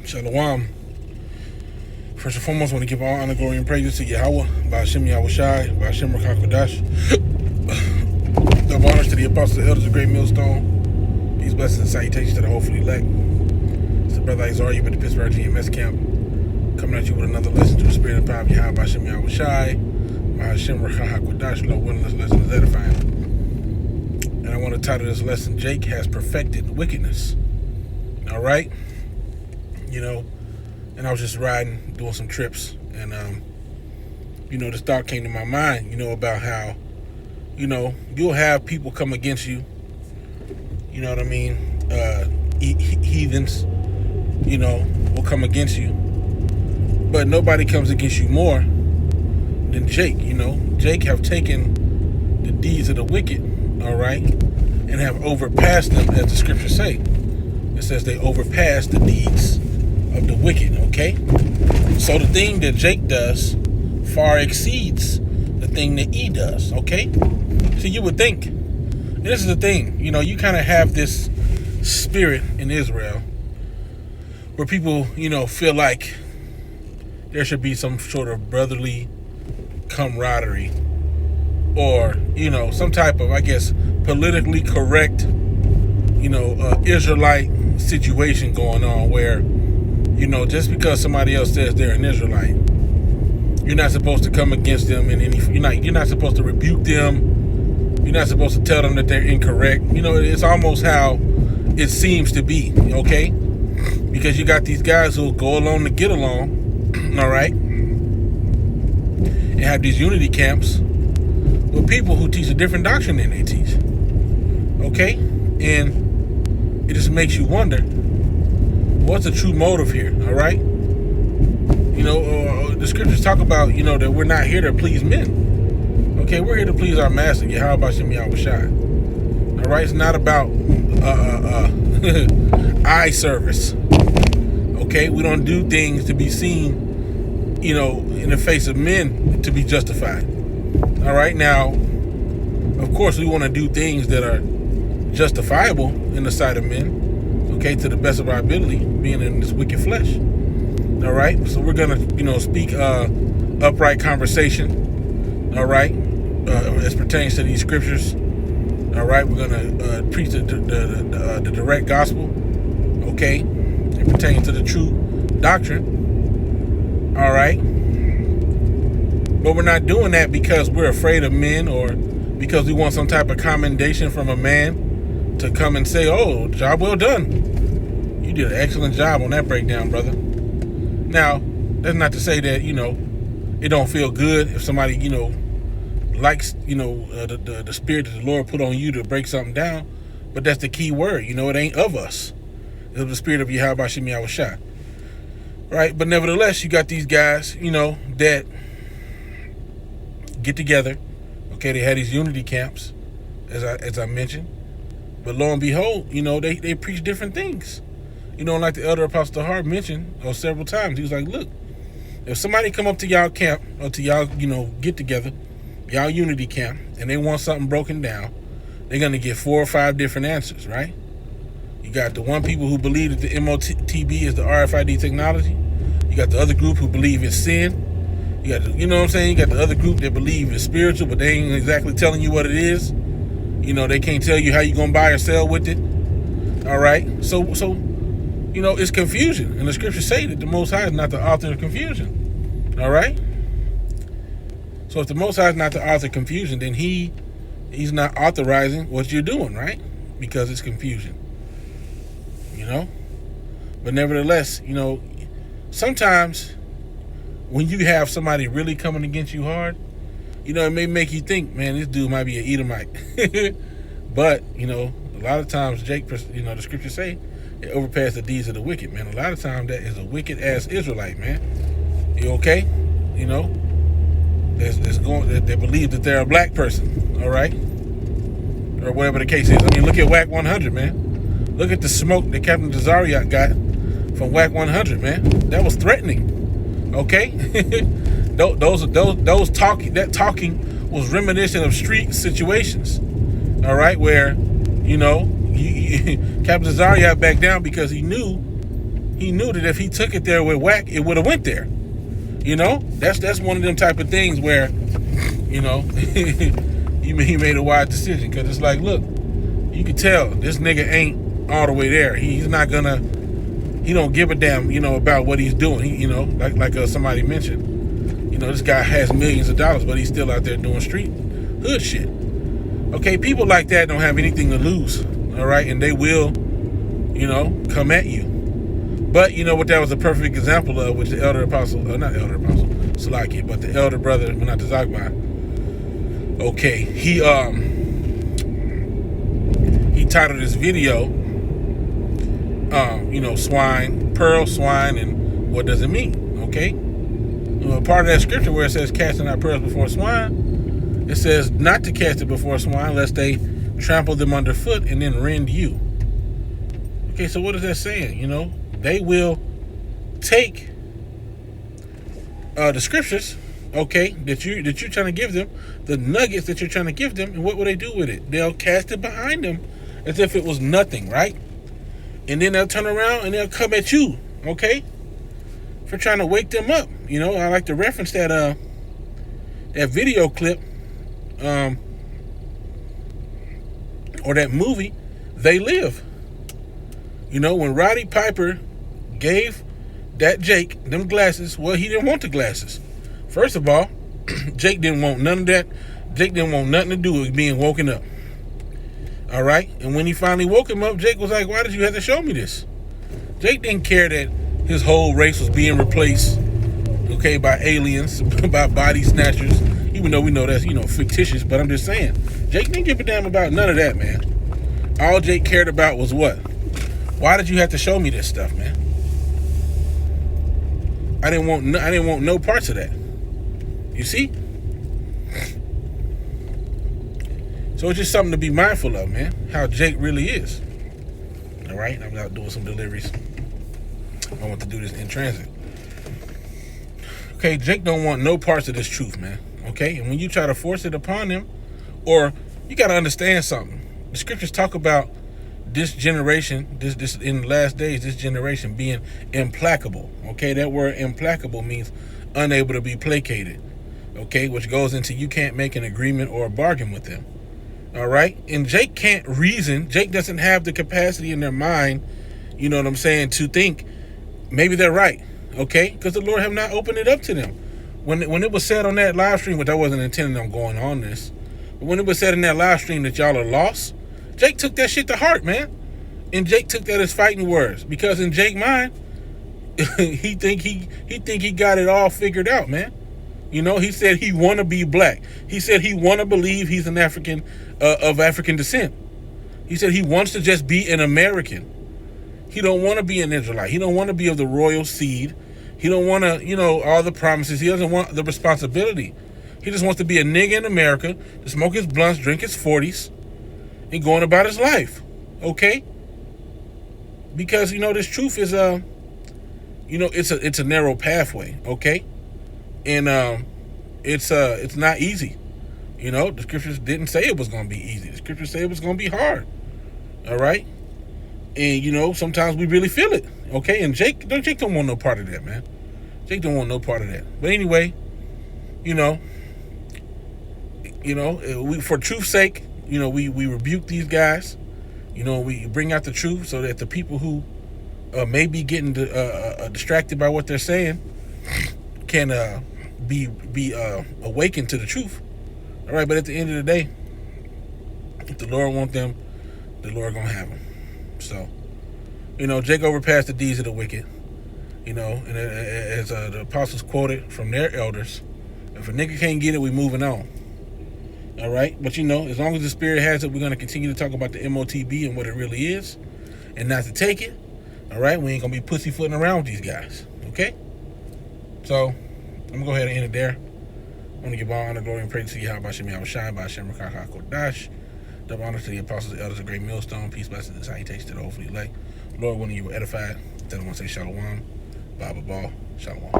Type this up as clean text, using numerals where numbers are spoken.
Shalom. First and foremost, I want to give all honor, glory, and praises to Yahweh, Ba'ashem Yahushai, Ba'ashem Rakakodash. Double honors to the apostles and elders of Great Millstone. Peace, blessings, and salutations to the hopefully elect. It's the brother Isaiah, you at the Pittsburgh GMS camp, coming at you with another lesson to the spirit and power of Yahweh, Ba'ashem Yahushai, Ba'ashem Rakakodash. Lord willing, this lesson is edifying. And I want to title this lesson, Jake Has Perfected Wickedness. All right? And I was just riding, doing some trips, and this thought came to my mind, about how, you'll have people come against you, you know what I mean, heathens, will come against you, but nobody comes against you more than Jake. Jake have taken the deeds of the wicked, all right, and have overpassed them, as the scriptures say. It says they overpass the deeds of the wicked, okay? So the thing that Jake does far exceeds the thing that he does, okay? So you would think, and this is the thing, you kind of have this spirit in Israel where people, feel like there should be some sort of brotherly camaraderie or, some type of, I guess, politically correct, Israelite situation going on where, just because somebody else says they're an Israelite, you're not supposed to come against them in any. You're not supposed to rebuke them. You're not supposed to tell them that they're incorrect. It's almost how it seems to be, okay? Because you got these guys who go along to get along, all right, and have these unity camps with people who teach a different doctrine than they teach, okay? And it just makes you wonder, what's the true motive here, all right? The scriptures talk about, that we're not here to please men. Okay, we're here to please our master, Yahweh Ba'ashem Yahushai. All right, it's not about eye service. Okay, we don't do things to be seen, in the face of men to be justified. All right, now, of course, we want to do things that are justifiable in the sight of men, okay, to the best of our ability, being in this wicked flesh. All right, so we're gonna, speak upright conversation. All right, as pertains to these scriptures. All right, we're gonna preach the direct gospel. Okay, it pertains to the true doctrine. All right, but we're not doing that because we're afraid of men or because we want some type of commendation from a man to come and say, "Oh, job well done. You did an excellent job on that breakdown, brother." Now, that's not to say that, it don't feel good if somebody, likes, the spirit that the Lord put on you to break something down. But that's the key word. It ain't of us. It's of the spirit of Yahweh Ba'ashem Yahushai. Right? But nevertheless, you got these guys, that get together. Okay, they had these unity camps, as I mentioned. But lo and behold, they preach different things. Like the elder Apostle Hart mentioned several times, he was like, look, if somebody come up to y'all camp or to y'all, get together, y'all unity camp, and they want something broken down, they're going to get 4 or 5 different answers, right? You got the one people who believe that the MOTB is the RFID technology. You got the other group who believe it's sin. You got the, you know what I'm saying? You got the other group that believe it's spiritual, but they ain't exactly telling you what it is. They can't tell you how you going to buy or sell with it. All right? So it's confusion. And the scriptures say that the Most High is not the author of confusion. All right? So if the Most High is not the author of confusion, then he's not authorizing what you're doing, right? Because it's confusion. But nevertheless, sometimes when you have somebody really coming against you hard, it may make you think, man, this dude might be an Edomite. But, a lot of times, Jake, the scriptures say, it overpass the deeds of the wicked, man. A lot of times that is a wicked ass Israelite, man. You okay? They believe that they're a black person, all right? Or whatever the case is. Look at WAC 100, man. Look at the smoke that Captain Tazariak got from WAC 100, man. That was threatening, okay? Those talking was reminiscent of street situations, all right, where, Captain Zaria backed down because he knew he knew that if he took it there with whack, it would have went there. You know, that's one of them type of things where, you know, he made a wise decision, because it's like, look, you can tell this nigga ain't all the way there. He's not gonna. He don't give a damn, you know, about what he's doing. He, you know, like somebody mentioned, you know, this guy has millions of dollars, but he's still out there doing street hood shit. Okay, people like that don't have anything to lose, all right, and they will, you know, come at you. But you know what that was a perfect example of, which the elder apostle, not elder apostle, Salaki, but the elder brother, not the Zagbai. Okay, he titled his video, you know, swine, pearl, swine, and what does it mean? Okay, part of that scripture where it says casting out pearls before swine, it says not to cast it before swine lest they trample them underfoot and then rend you. Okay, so what is that saying? You know, they will take the scriptures, okay, that you're trying to give them, the nuggets that you're trying to give them, and what will they do with it? They'll cast it behind them as if it was nothing, right? And then they'll turn around and they'll come at you, okay, for trying to wake them up. You know, I like to reference that video clip, or that movie, They Live. You know, when Roddy Piper gave that Jake them glasses, well, he didn't want the glasses. First of all, Jake didn't want none of that. Jake didn't want nothing to do with being woken up. All right? And when he finally woke him up, Jake was like, why did you have to show me this? Jake didn't care that his whole race was being replaced, okay, by aliens, by body snatchers, even though we know that's, you know, fictitious, but I'm just saying, Jake didn't give a damn about none of that, man. All Jake cared about was what? Why did you have to show me this stuff, man? I didn't want no parts of that. You see? So it's just something to be mindful of, man. How Jake really is. All right? I'm out doing some deliveries. I want to do this in transit. Okay, Jake don't want no parts of this truth, man. Okay? And when you try to force it upon him, or you got to understand something. The scriptures talk about this generation, this in the last days, this generation being implacable. Okay? That word implacable means unable to be placated. Okay? Which goes into you can't make an agreement or a bargain with them. All right? And Jake can't reason. Jake doesn't have the capacity in their mind, you know what I'm saying, to think maybe they're right. Okay? Because the Lord have not opened it up to them. When it was said on that live stream, which I wasn't intending on going on this, but when it was said in that live stream that y'all are lost, Jake took that shit to heart, man. And Jake took that as fighting words. Because in Jake's mind, he think he got it all figured out, man. You know, he said he want to be black. He said he want to believe he's an African, of African descent. He said he wants to just be an American. He don't want to be an Israelite. He don't want to be of the royal seed. He don't want to, you know, all the promises. He doesn't want the responsibility. He just wants to be a nigga in America, to smoke his blunts, drink his 40s, and going about his life. Okay? Because, you know, this truth is, you know, it's a narrow pathway. Okay? And it's not easy. You know, the scriptures didn't say it was going to be easy. The scriptures say it was going to be hard. All right? And, you know, sometimes we really feel it. Okay? And Jake don't want no part of that, man. Jake don't want no part of that. But anyway, you know, we, for truth's sake, you know, we rebuke these guys. You know, we bring out the truth so that the people who may be getting distracted by what they're saying can be awakened to the truth. All right, but at the end of the day, if the Lord want them, the Lord gonna have them. So, you know, Jake overpassed the deeds of the wicked. You know, and as the apostles quoted from their elders, if a nigga can't get it, we moving on. All right, but you know, as long as the Spirit has it, we're gonna continue to talk about the MOTB and what it really is, and not to take it. All right, we ain't gonna be pussyfooting around with these guys. Okay, so I'm gonna go ahead and end it there. I want to give all honor, glory, and praise to you. How about Shemi Shine by Hashem Rakaka Kodash. Double honor to the apostles, the elders, the great millstone. Peace, blessings, and salutations to the hopefully elect. Lord, when you were edified, then I want to say shalom, Baba Ball, shalom.